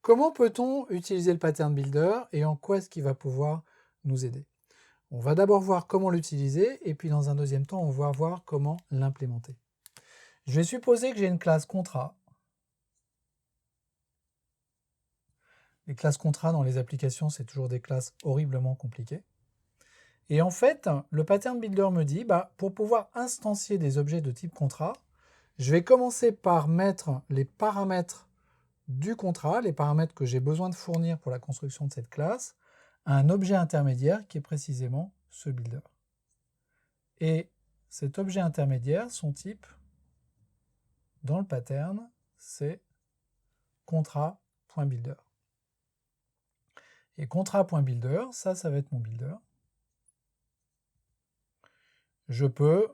Comment peut-on utiliser le pattern builder et en quoi est-ce qu'il va pouvoir nous aider? On va d'abord voir comment l'utiliser et puis dans un deuxième temps, on va voir comment l'implémenter. Je vais supposer que j'ai une classe contrat. Les classes contrat dans les applications, c'est toujours des classes horriblement compliquées. Et en fait, le pattern builder me dit, pour pouvoir instancier des objets de type contrat, je vais commencer par mettre les paramètres du contrat, les paramètres que j'ai besoin de fournir pour la construction de cette classe, à un objet intermédiaire qui est précisément ce builder. Et cet objet intermédiaire, son type, dans le pattern, c'est contrat.builder. Et contrat.builder, ça va être mon builder. Je peux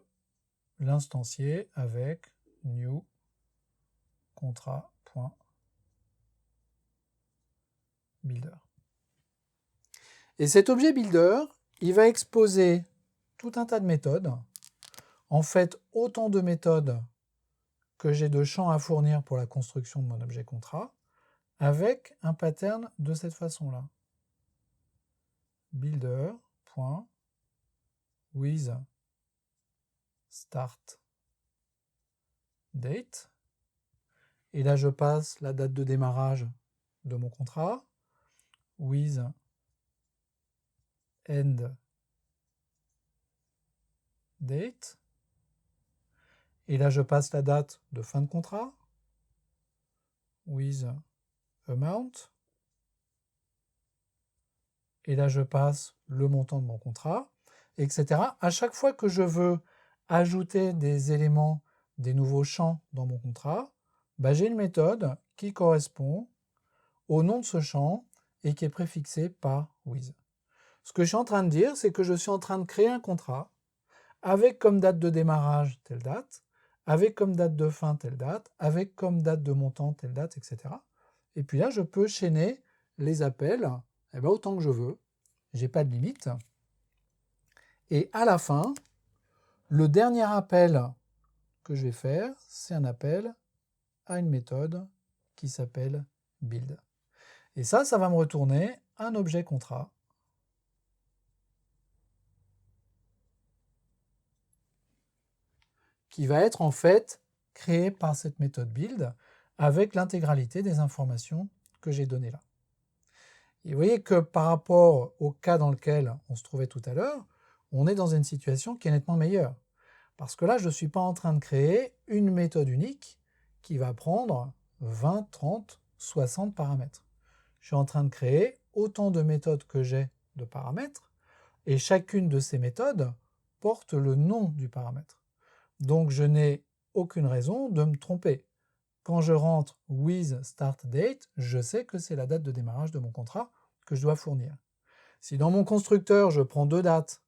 l'instancier avec new contrat.builder. Et cet objet builder, il va exposer tout un tas de méthodes. En fait, autant de méthodes que j'ai de champs à fournir pour la construction de mon objet contrat, avec un pattern de cette façon-là. Builder.with start date. Et là, je passe la date de démarrage de mon contrat. With end date. Et là, je passe la date de fin de contrat. With amount. Et là, je passe le montant de mon contrat, etc. À chaque fois que je veux ajouter des éléments, des nouveaux champs dans mon contrat, j'ai une méthode qui correspond au nom de ce champ et qui est préfixée par with. Ce que je suis en train de dire, c'est que je suis en train de créer un contrat avec comme date de démarrage telle date, avec comme date de fin telle date, avec comme date de montant telle date, etc. Et puis là, je peux chaîner les appels autant que je veux. J'ai pas de limite. Et à la fin, le dernier appel que je vais faire, c'est un appel à une méthode qui s'appelle build. Et ça va me retourner un objet contrat qui va être en fait créé par cette méthode build avec l'intégralité des informations que j'ai données là. Et vous voyez que par rapport au cas dans lequel on se trouvait tout à l'heure, on est dans une situation qui est nettement meilleure. Parce que là, je ne suis pas en train de créer une méthode unique qui va prendre 20, 30, 60 paramètres. Je suis en train de créer autant de méthodes que j'ai de paramètres, et chacune de ces méthodes porte le nom du paramètre. Donc je n'ai aucune raison de me tromper. Quand je rentre with start date, je sais que c'est la date de démarrage de mon contrat que je dois fournir. Si dans mon constructeur, je prends deux dates,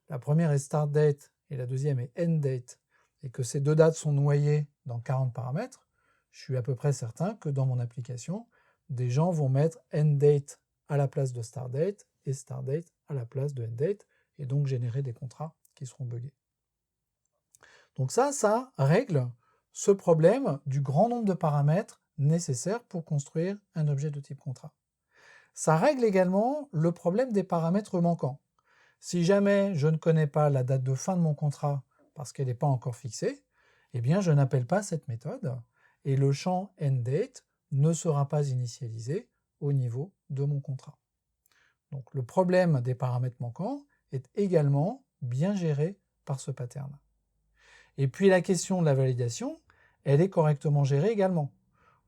la première est start date et la deuxième est end date, et que ces deux dates sont noyées dans 40 paramètres, je suis à peu près certain que dans mon application, des gens vont mettre end date à la place de start date et start date à la place de end date, et donc générer des contrats qui seront buggés. Donc ça règle ce problème du grand nombre de paramètres nécessaires pour construire un objet de type contrat. Ça règle également le problème des paramètres manquants. Si jamais je ne connais pas la date de fin de mon contrat parce qu'elle n'est pas encore fixée, eh bien je n'appelle pas cette méthode et le champ endDate ne sera pas initialisé au niveau de mon contrat. Donc le problème des paramètres manquants est également bien géré par ce pattern. Et puis la question de la validation, elle est correctement gérée également.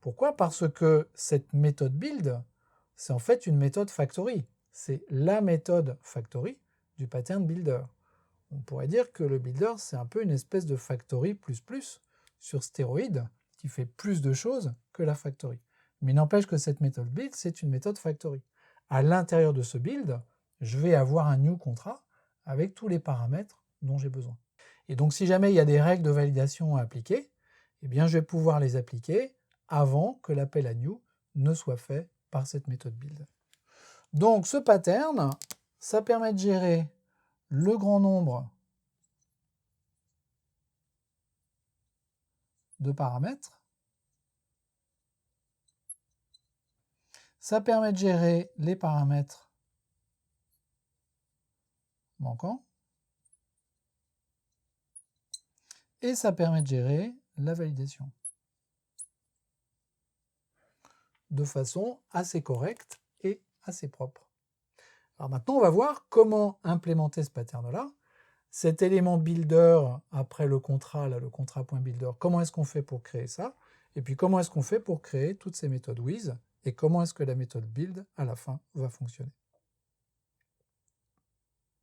Pourquoi? Parce que cette méthode build, c'est en fait une méthode factory. C'est la méthode factory du pattern builder. On pourrait dire que le builder, c'est un peu une espèce de factory plus sur stéroïde qui fait plus de choses que la factory. Mais il n'empêche que cette méthode build, c'est une méthode factory. À l'intérieur de ce build, je vais avoir un new contrat avec tous les paramètres dont j'ai besoin. Et donc si jamais il y a des règles de validation à appliquer, eh bien je vais pouvoir les appliquer avant que l'appel à new ne soit fait par cette méthode build. Donc ce pattern, ça permet de gérer le grand nombre de paramètres Ça permet de gérer les paramètres manquants. Et ça permet de gérer la validation. De façon assez correcte et assez propre. Alors maintenant, on va voir comment implémenter ce pattern-là. Cet élément builder, après le contrat, là, le contrat.builder, comment est-ce qu'on fait pour créer ça? Et puis comment est-ce qu'on fait pour créer toutes ces méthodes with? Et comment est-ce que la méthode build, à la fin, va fonctionner?